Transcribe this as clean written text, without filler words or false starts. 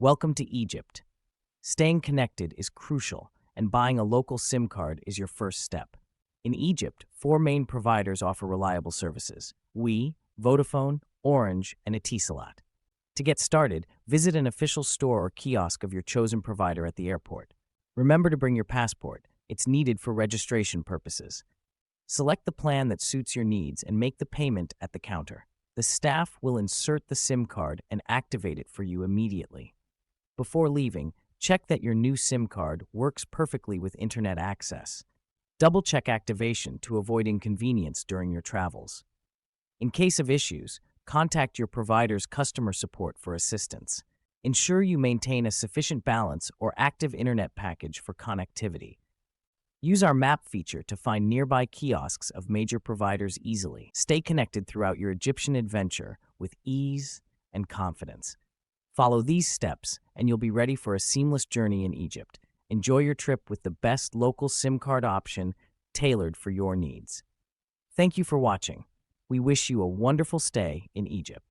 Welcome to Egypt. Staying connected is crucial, and buying a local SIM card is your first step. In Egypt, four main providers offer reliable services: We, Vodafone, Orange, and Etisalat. To get started, visit an official store or kiosk of your chosen provider at the airport. Remember to bring your passport. It's needed for registration purposes. Select the plan that suits your needs and make the payment at the counter. The staff will insert the SIM card and activate it for you immediately. Before leaving, check that your new SIM card works perfectly with internet access. Double-check activation to avoid inconvenience during your travels. In case of issues, contact your provider's customer support for assistance. Ensure you maintain a sufficient balance or active internet package for connectivity. Use our map feature to find nearby kiosks of major providers easily. Stay connected throughout your Egyptian adventure with ease and confidence. Follow these steps, and you'll be ready for a seamless journey in Egypt. Enjoy your trip with the best local SIM card option tailored for your needs. Thank you for watching. We wish you a wonderful stay in Egypt.